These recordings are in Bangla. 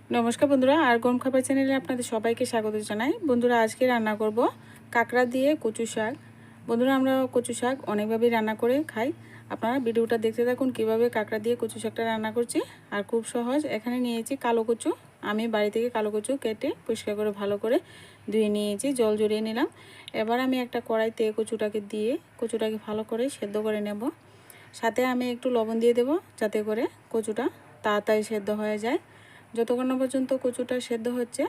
নমস্কার বন্ধুরা, আর গরম খাবার চ্যানেলে আপনাদের সবাইকে স্বাগত জানাই। বন্ধুরা, আজকে রান্না করব কাঁকড়া দিয়ে কচু শাক। বন্ধুরা, আমরা কচু শাক অনেকভাবেই রান্না করে খাই। আপনারা ভিডিওটা দেখতে থাকুন কিভাবে কাঁকড়া দিয়ে কচু শাকটা রান্না করছি। আর খুব সহজ। এখানে নিয়েছি কালো কচু। আমি বাড়ি থেকে কালো কচু কেটে পরিষ্কার করে ভালো করে ধুয়ে নিয়েছি, জল ঝরিয়ে নিলাম। এবার আমি একটা কড়াইতে কচুটাকে ভালো করে সেদ্ধ করে নেব। সাথে আমি একটু লবণ দিয়ে দেব, যাতে করে কচুটা তাড়াতাড়ি সেদ্ধ হয়ে যায়। যতক্ষণ না পর্যন্ত কচুটা সেদ্ধ হচ্ছে,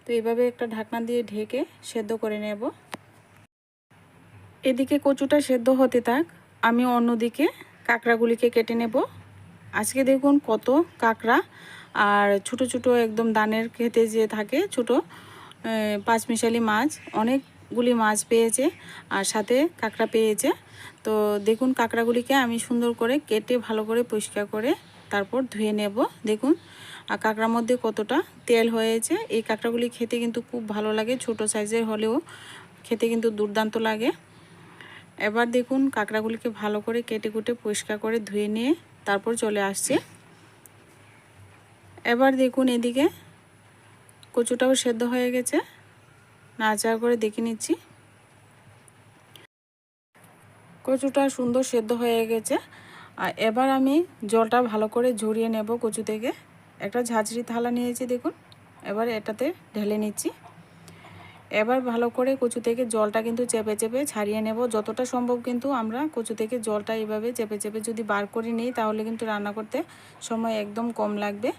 তো এইভাবে একটা ঢাকনা দিয়ে ঢেকে সেদ্ধ করে নেব। এদিকে কচুটা সেদ্ধ হতে থাক, আমি অন্যদিকে কাঁকড়াগুলিকে কেটে নেব। আজকে দেখুন কত কাঁকড়া, আর ছোট ছোট একদম দানের খেতে যে থাকে ছোট পাঁচমিশালি মাছ, অনেকগুলি মাছ পেয়েছে আর সাথে কাঁকড়া পেয়েছে। তো দেখুন কাঁকড়াগুলিকে আমি সুন্দর করে কেটে ভালো করে পরিষ্কার করে তারপর ধুয়ে নেব। দেখুন আর কাঁকড়ার মধ্যে কতটা তেল হয়েছে। এই কাঁকড়াগুলি খেতে কিন্তু খুব ভালো লাগে, ছোট সাইজের হলেও খেতে কিন্তু দুর্দান্ত লাগে। এবার দেখুন কাঁকড়াগুলিকে ভালো করে কেটে কুটে পরিষ্কার করে ধুয়ে নিয়ে তারপর চলে আসছে। এবার দেখুন এদিকে কচুটাও সেদ্ধ হয়ে গেছে, নাড়াচাড়া করে দেখে নিচ্ছি। কচুটা সুন্দর সেদ্ধ হয়ে গেছে। আর এবার আমি জলটা ভালো করে ঝরিয়ে নেব কচু থেকে। একটা ঝাঁঝরি থালা নিয়েছি দেখুন, এবার এটাতে ঢেলে নিচ্ছি। এবার ভালো করে কচু থেকে জলটা কিন্তু চেপে চেপে ছাড়িয়ে নেব। যতটা সম্ভব কিন্তু আমরা কচু থেকে জলটা এইভাবে চেপে চেপে যদি বার করে নিই, তাহলে কিন্তু রান্না করতে সময় একদম কম লাগবে।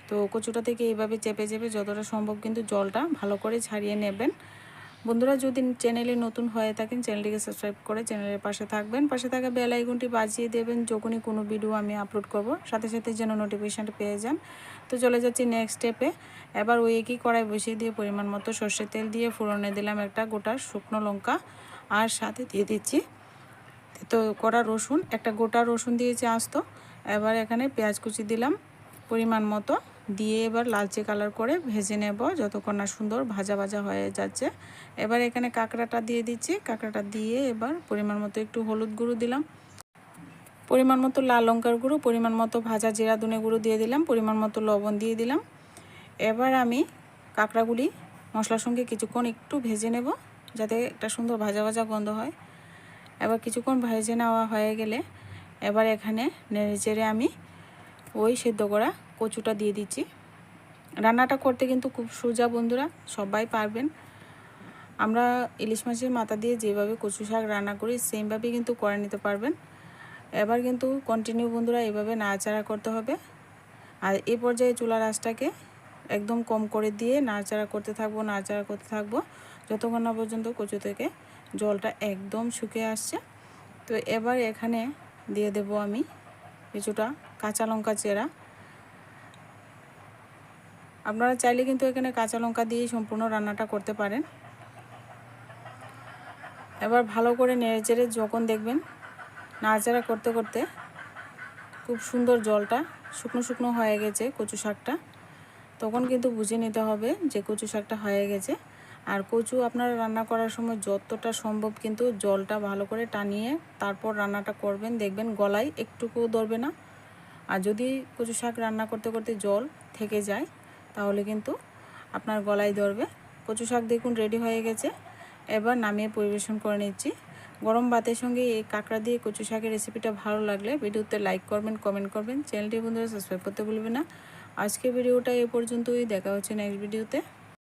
তো কচুটা থেকে এইভাবে চেপে চেপে যতটা সম্ভব কিন্তু জলটা ভালো করে ছাড়িয়ে নেবেন। বন্ধুরা, যদি চ্যানেলে নতুন হয়ে থাকেন চ্যানেলটিকে সাবস্ক্রাইব করে চ্যানেলের পাশে থাকবেন, পাশে থাকা বেল আইকনটি বাজিয়ে দেবেন যখনই কোনো ভিডিও আমি আপলোড করব, সাথে সাথে যেন নোটিফিকেশানটা পেয়ে যান। তো চলে যাচ্ছি নেক্সট স্টেপে। এবার ওই একই কড়াই বসিয়ে দিয়ে পরিমাণ মতো সর্ষের তেল দিয়ে ফোড়নে দিলাম একটা গোটা শুকনো লঙ্কা, আর সাথে দিয়ে দিচ্ছি তো কড়া রসুন, একটা গোটা রসুন দিয়েছি আস্ত। এবার এখানে পেঁয়াজ কুচি দিলাম পরিমাণ মতো, দিয়ে এবার লালচে কালার করে ভেজে নেব যতক্ষণ না সুন্দর ভাজা ভাজা হয়ে যাচ্ছে। এবার এখানে কাঁকড়াটা দিয়ে দিচ্ছি। কাঁকড়াটা দিয়ে এবার পরিমাণ মতো একটু হলুদ গুঁড়ো দিলাম, পরিমাণ মতো লাল লঙ্কার গুঁড়ো, পরিমাণ মতো ভাজা জিরা ধনে গুঁড়ো দিয়ে দিলাম, পরিমাণ মতো লবণ দিয়ে দিলাম। এবার আমি কাঁকড়াগুলি মশলার সঙ্গে কিছুক্ষণ একটু ভেজে নেব, যাতে একটা সুন্দর ভাজা ভাজা গন্ধ হয়। এবার কিছুক্ষণ ভেজে নেওয়া হয়ে গেলে এবার এখানে নেড়ে চেড়ে আমি ওই সেদ্ধ করা কচুটা দিয়ে দিচ্ছি। রান্নাটা করতে কিন্তু খুব সোজা বন্ধুরা, সবাই পারবেন। আমরা ইলিশ মাছের মাথা দিয়ে যেভাবে কচু শাক রান্না করি সেমভাবেই কিন্তু করে নিতে পারবেন। এবার কিন্তু কন্টিনিউ বন্ধুরা এভাবে নাড়াচাড়া করতে হবে। আর এই পর্যায়ে চুলার আঁচটাকে একদম কম করে দিয়ে নাড়াচাড়া করতে থাকবো যতক্ষণ না পর্যন্ত কচু থেকে জলটা একদম শুকিয়ে আসছে। তো এবার এখানে দিয়ে দেব আমি কিছুটা কাঁচা লঙ্কা চেরা। আপনারা চাইলে কিন্তু এখানে কাঁচা লঙ্কা দিয়েই সম্পূর্ণ রান্নাটা করতে পারেন। এবার ভালো করে নেড়েচেড়ে যখন দেখবেন নাড়াচাড়া করতে করতে খুব সুন্দর জলটা শুকনো শুকনো হয়ে গেছে কচু শাকটা, তখন কিন্তু বুঝে নিতে হবে যে কচু শাকটা হয়ে গেছে। আর কচু আপনারা রান্না করার সময় যতটা সম্ভব কিন্তু জলটা ভালো করে টানিয়ে তারপর রান্নাটা করবেন, দেখবেন গলায় একটুকুও ধরবে না। আর যদি কচু শাক রান্না করতে করতে জল থেকে যায়, তাহলে কিন্তু আপনার গলায় ধরবে। কচু শাক দেখুন রেডি হয়ে গেছে। এবার নামিয়ে পরিবেশন করে নিচ্ছি। গরম ভাতের সঙ্গে এই কাঁকড়া দিয়ে কচু শাকের রেসিপিটা ভালো লাগলে ভিডিওতে লাইক করবেন, কমেন্ট করবেন, চ্যানেলটি বন্ধুরা সাবস্ক্রাইব করতে ভুলবেন না। আজকে ভিডিওটা এ পর্যন্তই, দেখা হচ্ছে নেক্সট ভিডিওতে।